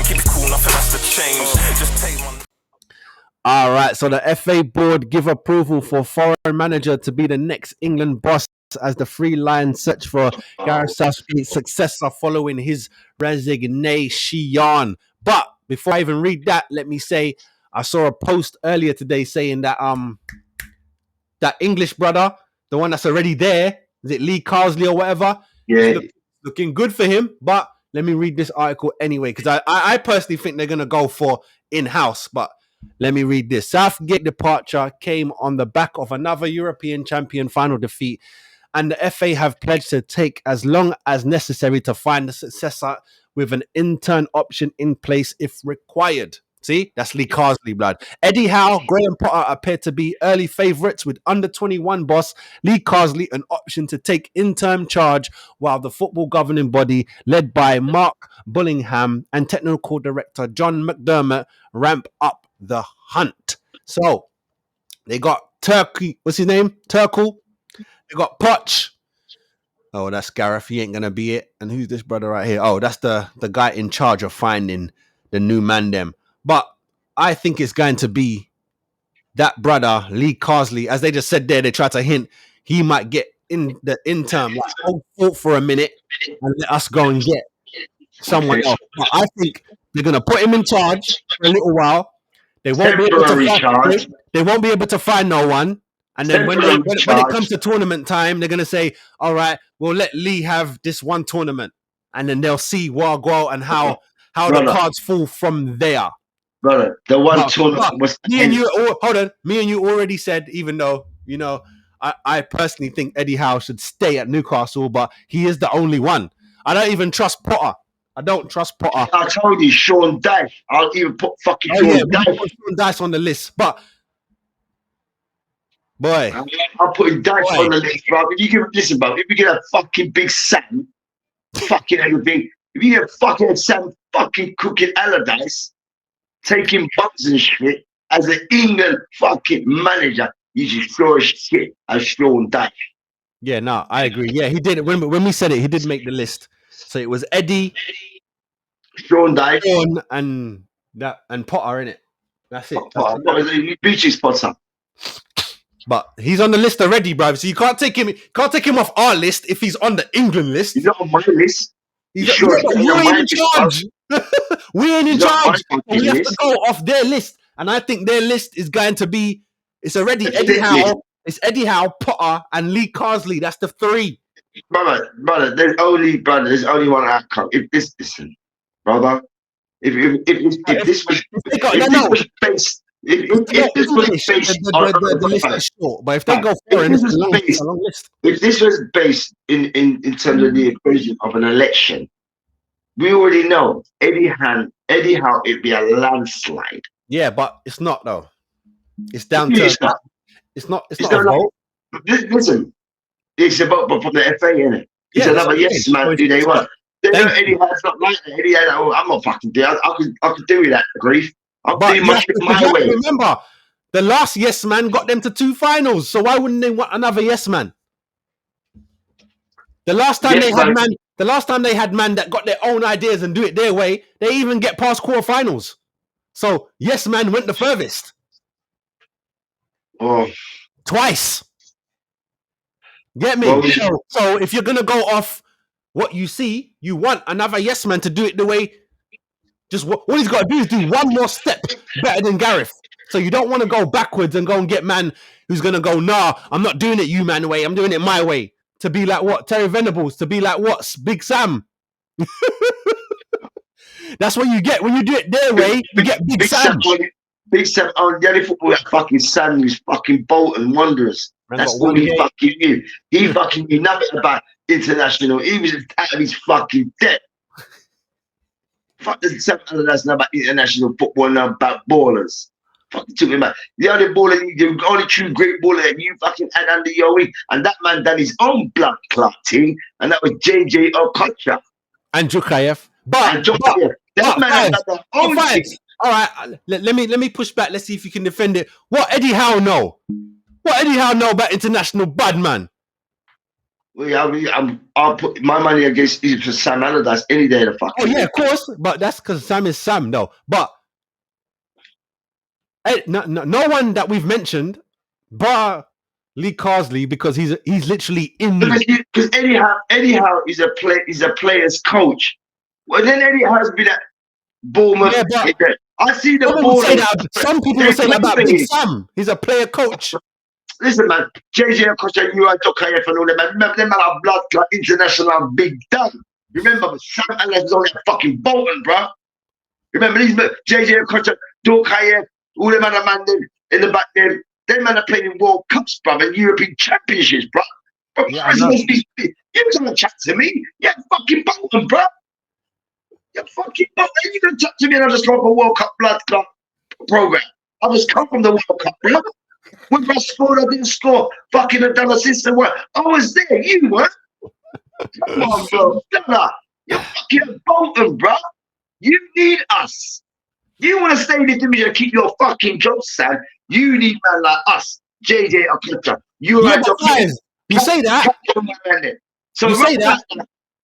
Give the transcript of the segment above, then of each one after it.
Keep it cool, nothing has to change. Just take one. All right, so the FA board give approval for foreign manager to be the next England boss as the Three Lions search for Gareth Southgate's successor following his resignation. But before I even read that, let me say I saw a post earlier today saying that that English brother, the one that's already there, is it Lee Carsley or whatever? Yeah, looking good for him. But let me read this article anyway, because I personally think they're gonna go for in-house, but let me read this. Southgate departure came on the back of another European champion final defeat, and the FA have pledged to take as long as necessary to find a successor with an intern option in place if required. See, that's Lee Carsley, blood. Eddie Howe, Graham Potter appear to be early favourites, with under 21 boss Lee Carsley an option to take interim charge, while the football governing body, led by Mark Bullingham and technical director John McDermott, ramp up the hunt. So they got Turkey. What's his name? Turkle. They got Poch. Oh, that's Gareth. He ain't gonna be it. And who's this brother right here? Oh, that's the guy in charge of finding the new man them. But I think it's going to be that brother, Lee Carsley. As they just said there, they tried to hint he might get in the interim, like hold fort for a minute and let us go and get someone else. But I think they're going to put him in charge for a little while. They won't be able to find no one. And then when it comes to tournament time, they're going to say, all right, we'll let Lee have this one tournament. And then they'll see Wargo and how the cards fall from there. Brother, the one tournament was... Me and you already said, even though, you know, I personally think Eddie Howe should stay at Newcastle, but he is the only one. I don't even trust Potter. I don't trust Potter. I told you, Sean Dyche. I'll even put fucking Sean Dyche on the list. But, boy. I'll put Dyche on the list, bro. If you can listen, bro, if you get a fucking Big Sam, fucking everything, if you get fucking Sam fucking cooking Allardyce, taking buns and shit, as an England fucking manager, you just sure as shit as Sean Dyche. Yeah, no, I agree. Yeah, he did. When we said it, he did make the list. So it was Eddie, Sean Dyche, and Potter in it. That's it. He beats his Potter. But he's on the list already, bro. So you can't take him off our list if he's on the England list. He's not on my list. We ain't in charge. We ain't in charge. We have to go off their list. And I think their list is going to be, it's already Eddie Howe. It's Eddie Howe, Potter, and Lee Carsley. That's the three. Brother, there's only one outcome. If this was based on the list is short, but if they go for it's a long list. If this was based in terms of the equation of an election, we already know Eddie Howe, it'd be a landslide. Yeah, but it's not though. It's down to it's not a vote. Listen, it's about from the FA, isn't it? It's another yes man. Do they want? Eddie Howe's not like that. Eddie Howe, I'm not fucking doing. I could do with that grief. I'm doing my way. Remember, the last yes man got them to 2 finals. So why wouldn't they want another yes man? The last time they had man that got their own ideas and do it their way, they even get past quarterfinals. So yes man went the furthest. Oh, twice. Get me? So if you're gonna go off what you see, you want another yes man to do it the way. Just what he's got to do is do one more step better than Gareth. So you don't want to go backwards and go and get man who's gonna go, nah, I'm not doing it you man way. I'm doing it my way. To be like what? Terry Venables. To be like what? Big Sam. That's what you get when you do it their way. You get Big Sam. Big Sam, the only football that fucking Sam is fucking Bolton Wanderers. That's all he fucking knew. He fucking knew nothing about international. He was out of his fucking depth. Fuck doesn't Sam Allardyce know about international football and about ballers. Fucking talking about the only true great baller that you fucking had under your wing, and that man done his own blood clot team, and that was JJ Okocha and Djukayev. That man had their own team. All right, let me push back. Let's see if you can defend it. What Eddie Howe know? What Eddie Howe know about international bad man? I'll put my money against Egypt for Sam Allardyce any day of the fucking Oh yeah, week. of course, but that's because Sam is Sam, though. But no one that we've mentioned, bar Lee Carsley, because he's literally in. Because Eddie Howe is a player's coach. Well, then Eddie Howe's been at Bournemouth. Yeah, but I see the some people will say that about Big Sam. He's a player coach. Listen, man, JJ Okocha, you and Tokayev and all them, man. Remember them are blood clot international big done. Remember, Sam Allardyce was only a fucking Bolton, bro. Remember these JJ Okocha, Tokayev, all them other man in the back there. Them man are playing in World Cups, bro, and European Championships, bro. But Yeah, you can't chat to me. You're fucking Bolton, bro. You're fucking Bolton. You can chat to me and I just come up a World Cup blood clot program. I just come from the World Cup, bro. When I scored, I didn't score. Fucking have done assist and work. I was there. You were. Come on, bro. You're fucking Bolton, bro. You need us. You want to stay in this division and keep your fucking job, Sam. You need man like us. JJ Okocha. You say that. So you say that.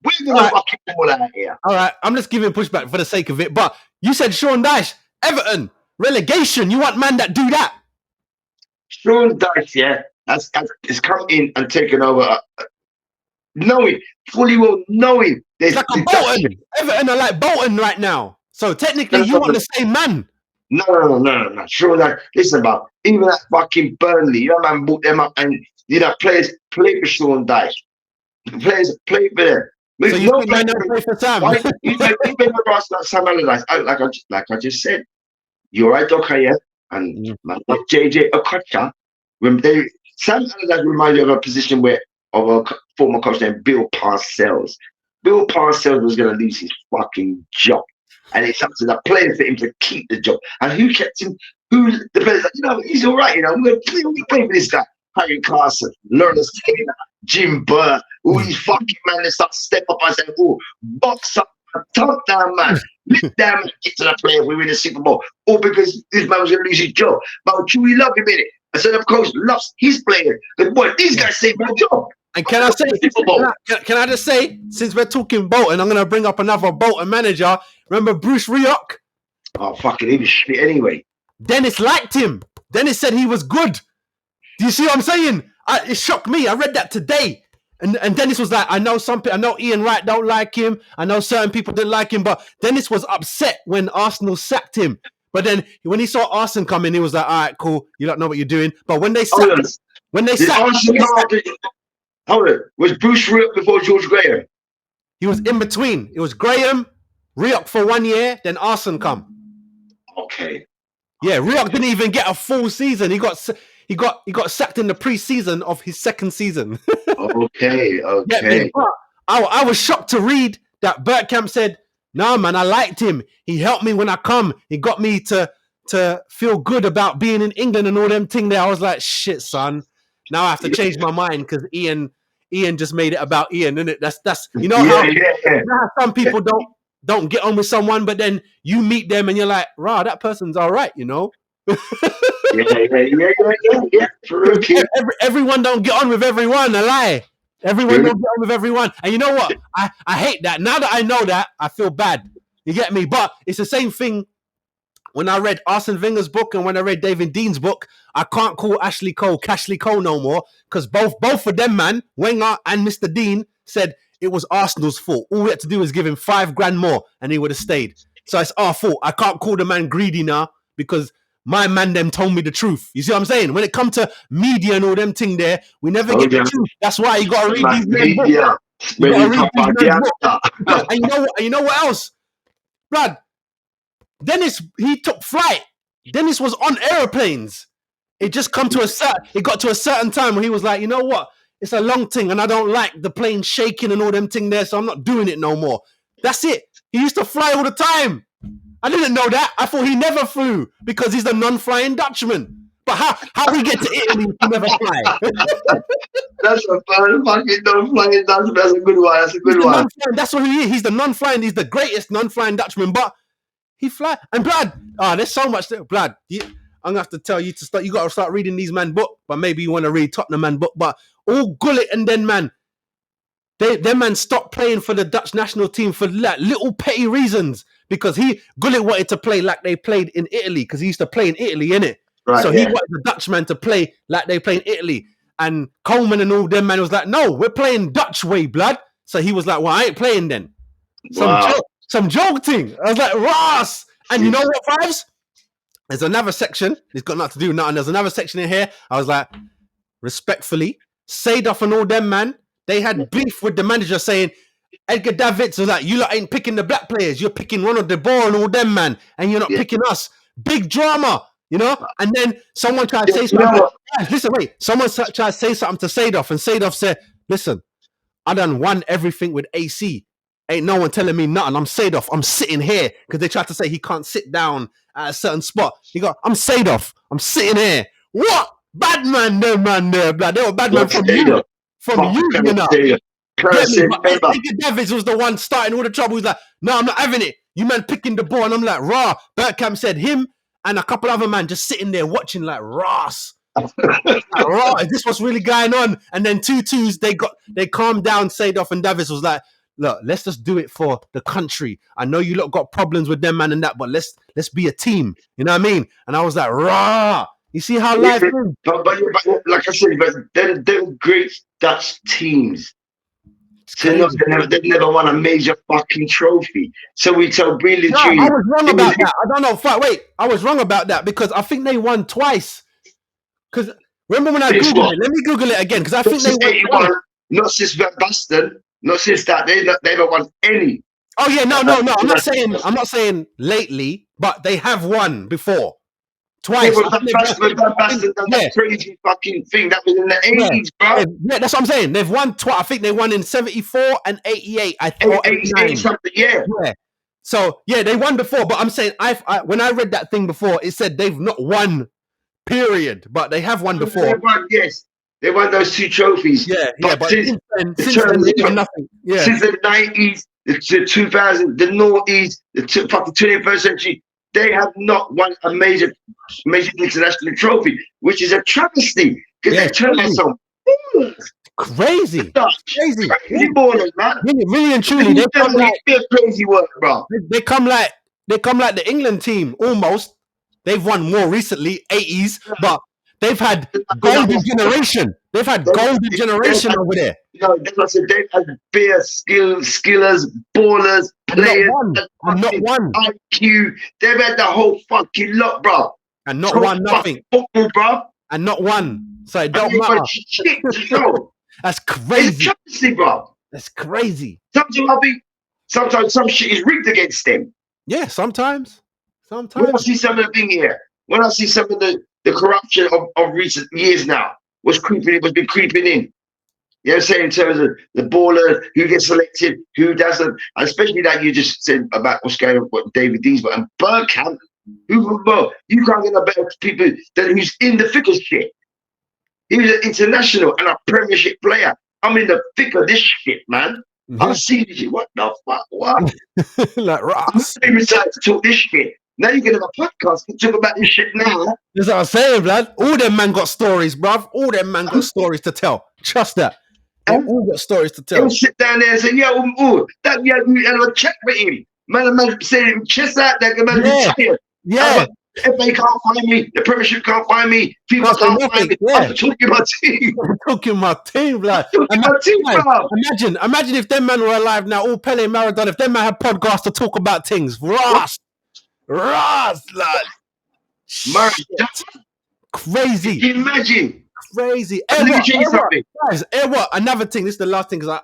We're gonna fucking ball out here. All right, I'm just giving pushback for the sake of it. But you said Sean Dyche, Everton, relegation. You want man that do that? Sean Dyche, yeah, has come in and taken over, fully well knowing. It's like a Bolton. Everton are like Bolton right now. So technically, you want the same man. No. Sean Dyche, listen, about even that fucking Burnley, man, brought them up, and players play for Sean Dyche. Players play for them. So you think man don't play for Sam? You Sam Allardyce. Like I just said, you're right, Dokaya. And like JJ Okocha, Sam Allardyce reminds you of a position of a former coach named Bill Parcells. Bill Parcells was going to lose his fucking job, and it's up to the players for him to keep the job. And who kept him? The players like, he's all right. We're going to play for this guy, Harry Carson, Lawrence Taylor, Jim Burr, all these fucking men that start step up and say, "Oh, box up, top down, man." Lift down and get to the player if we win the Super Bowl. Or because this man was going to lose his job. But truly love him in it. I said, of course, loves his players. But boy, these guys saved my job. And can I just say, since we're talking Bolton, I'm going to bring up another Bolton manager. Remember Bruce Rioch? Oh, fucking, he was shit anyway. Dennis liked him. Dennis said he was good. Do you see what I'm saying? It shocked me. I read that today. And Dennis was like, I know Ian Wright don't like him. I know certain people didn't like him, but Dennis was upset when Arsenal sacked him. But then when he saw Arsenal come in, he was like, all right, cool. You don't know what you're doing. But when they sacked was Bruce Rioch before George Graham? He was in between. It was Graham, Rioch for 1 year, then Arsenal come. Okay. Yeah, Rioch didn't even get a full season. He got sacked in the pre-season of his second season. Okay. Yeah, I was shocked to read that Bergkamp said, "No, man, I liked him. He helped me when I come. He got me to feel good about being in England and all them thing there." I was like, "Shit, son. Now I have to change my mind because Ian just made it about Ian, isn't it? That's you know how some people don't get on with someone, but then you meet them and you're like, rah, that person's all right, you know." Yeah. True. Everyone don't get on with everyone. A lie. Everyone don't get on with everyone. And you know what? I hate that. Now that I know that, I feel bad. You get me? But it's the same thing when I read Arsene Wenger's book and when I read David Dean's book. I can't call Ashley Cole Cashley Cole no more because both of them, man, Wenger and Mr. Dean, said it was Arsenal's fault. All we had to do was give him $5,000 more and he would have stayed. So it's our fault. I can't call the man greedy now because my man them told me the truth. You see what I'm saying? When it comes to media and all them thing there, we never get the truth. That's why you got to read these men's books. You got to read these men's books. And you know what else? Brad, Dennis, he took flight. Dennis was on airplanes. It just got to a certain time where he was like, you know what? It's a long thing and I don't like the plane shaking and all them thing there, so I'm not doing it no more. That's it. He used to fly all the time. I didn't know that. I thought he never flew because he's a non-flying Dutchman. But how we get to Italy if he never fly? That's a fucking non-flying Dutchman. That's a good one. That's what he is. He's the non-flying. He's the greatest non-flying Dutchman. But he fly. And Brad, there's so much there. Brad, I'm gonna have to tell you to start. You got to start reading these man book. But maybe you want to read Tottenham man book. But all Gullit and then man, Their man stopped playing for the Dutch national team for like little petty reasons because Gullit wanted to play like they played in Italy because he used to play in Italy, innit? Right, So he wanted the Dutchman to play like they play in Italy. And Coleman and all them man was like, no, we're playing Dutch way, blood. So he was like, well, I ain't playing then. Some joke thing. I was like, Ross. And you know what, Fives? There's another section. It's got nothing to do with nothing. There's another section in here. I was like, respectfully, Seedorf and all them, man, they had beef with the manager saying, Edgar Davids was like, you lot ain't picking the black players. You're picking Ronald De Boer and all them, man. And you're not picking us. Big drama, you know? And then someone tried to say something. Listen, wait. Someone tried to say something to Seedorf. And Seedorf said, listen, I done won everything with AC. Ain't no one telling me nothing. I'm Seedorf. I'm sitting here. Because they tried to say he can't sit down at a certain spot. He go, I'm Seedorf. I'm sitting here. What? Bad man there, man there, blood. They were bad man from you. From you, you know. Edgar Davids was the one starting all the trouble. He's like, no, I'm not having it. You man picking the ball. And I'm like, rah. Bergkamp said him and a couple other men just sitting there watching like, Ross. Is this what's really going on? And then 2-2s, they calmed down. Seedorf and Davids was like, look, let's just do it for the country. I know you lot got problems with them, man, and that, but let's be a team. You know what I mean? And I was like, rah. You see how life is? But like I said, they're great Dutch teams. So they've never won a major fucking trophy. So we tell really truly. I was wrong about that. I don't know. Wait, I was wrong about that because I think they won twice. Because remember when I Googled it? Let me Google it again because I think they won. Not since Van Basten. Not since that. They never won any. Oh yeah, no. I'm not saying lately, but they have won before. Twice. Yeah, that crazy fucking thing. That was in the 80s, bro. Yeah, that's what I'm saying. They've won twice. I think they won in 74 and 88. I thought 88 something, yeah. So yeah, they won before. But I'm saying, when I read that thing before, it said they've not won. Period. But they have won before. They won, yes. They won those 2 trophies. But since then they won nothing. Yeah. Since the 90s, the 2000s, the noughties, the fucking 21st century, they have not won a major international trophy, which is a travesty because they turn us on. Crazy ballers, man. Really and truly, they come like crazy work, bro. They come like the England team almost. They've won more recently, 80s, but they've had golden generation. They've had golden generation over there. No, that's what I said. They've had beer skillers, ballers, players, not one. IQ. They've had the whole fucking lot, bro. And not one nothing. Football, bro. And not one. So it don't matter. Shit, bro. That's crazy. It's crazy, bro. That's crazy. Sometimes some shit is rigged against them. Yeah, sometimes. When I see some of the thing here, when I see some of the corruption of recent years now was been creeping in. You know what I'm saying? In terms of the baller, who gets selected, who doesn't, and especially that you just said about what's going on with David Dees, and Bergkamp, you can't get a better people than who's in the thick of shit. He was an international and a Premiership player. I'm in the thick of this shit, man. I see this shit. What the fuck? What? Like Ross. I'm retired to talk this shit. Now you can have a podcast and talk about this shit now. That's what I'm saying, blood. All them man got stories, bruv. All them man got stories to tell. Trust that. They all got stories to tell. They'll sit down there and say, you had a chat with him. Man saying chest out there, man retired. Yeah. If they can't find me, the Premiership can't find me, people can't find me. Yeah. I'm talking my team. I'm talking my team, blood. Imagine if them men were alive now, all Pele and Maradona, if them men had podcasts to talk about things. Ross, lad. Crazy. Can you imagine? Crazy. Let me tell you something. Guys, what? Another thing. This is the last thing because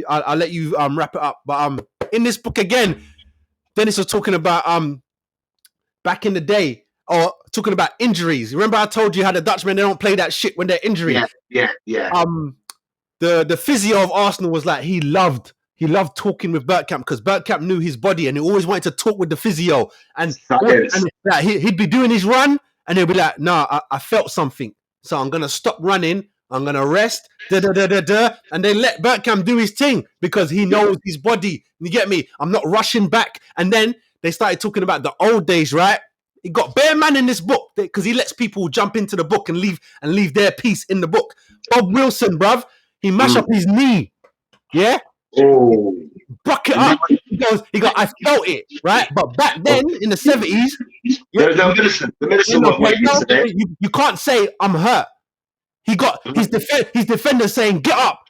I'll let you wrap it up. But in this book again, Dennis was talking about back in the day, or talking about injuries. Remember I told you how the Dutchmen, they don't play that shit when they're injured. Yeah. The physio of Arsenal was like he loved talking with Bergkamp because Bergkamp knew his body and he always wanted to talk with the physio. And he'd be doing his run and he'll be like, "Nah, I felt something, so I'm gonna stop running. I'm gonna rest." And they let Bergkamp do his thing because he knows his body. You get me? I'm not rushing back. And then they started talking about the old days, right? He got bare man in this book because he lets people jump into the book and leave their piece in the book. Bob Wilson, bruv, he mashed up his knee. Yeah. Oh. Buck it up. He goes, I felt it, right? But back then, in the 70s, there's no medicine. The medicine won't work today. you can't say, I'm hurt. He got his defender saying, get up.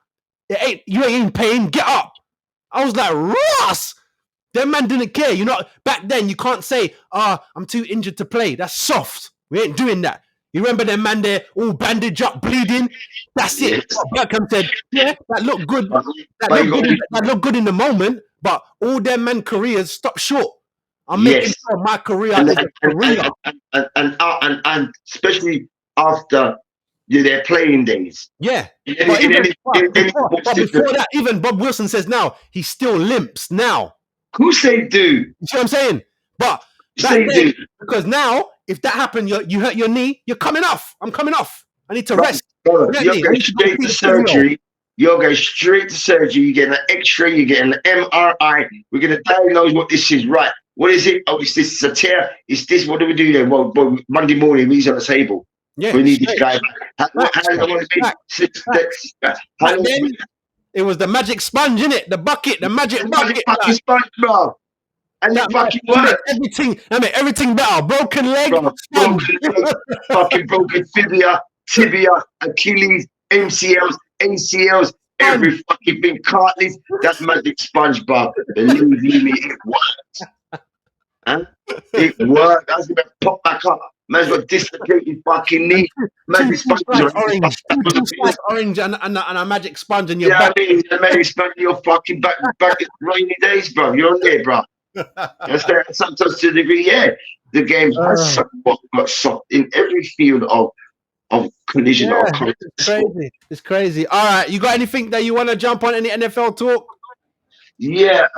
You ain't in pain, get up. I was like, Ross! That man didn't care. You know, back then, you can't say, I'm too injured to play. That's soft. We ain't doing that. You remember them man there, all bandaged up, bleeding? That's it. Beckham said, yeah, that looked good. That looked good in the moment, but all them man careers stop short. I'm making sure my career is a career. And especially after their playing days. Yeah. But before that, even Bob Wilson says now, he still limps now. Who say do? You see what I'm saying? But back then, because now, if that happened, you hurt your knee, you're coming off. I'm coming off. I need to rest. You're going straight to surgery. You're going straight to surgery. You're getting an X-ray. You're getting an MRI. We're going to diagnose what this is. Right. What is it? Oh, this is a tear. It's this. What do we do then? Well, Monday morning, he's on the table. Yeah, we need this guy back. Back then, it was the magic sponge, innit? The bucket, the magic bucket. Fucking sponge, bro. And that fucking worked. Everything better. Broken leg, fucking broken tibia, Achilles, MCLs, ACLs, every fucking thing, cartilage. That magic sponge, bro. Believe me, it worked. Huh? It worked. I was gonna pop back up. Man's got dislocated fucking knee. Magic sponge orange and a magic sponge in your back. Yeah, I mean, the magic sponge in your fucking back in rainy days, bro. You're on there, bro. Sometimes to the degree, the game's got soft in every field of collision. It's crazy. All right, you got anything that you want to jump on? Any NFL talk? Yeah.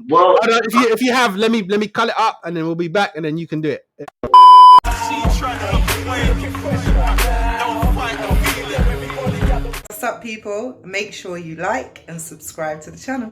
Well, if you have, let me cut it up, and then we'll be back, and then you can do it. What's up, people? Make sure you like and subscribe to the channel.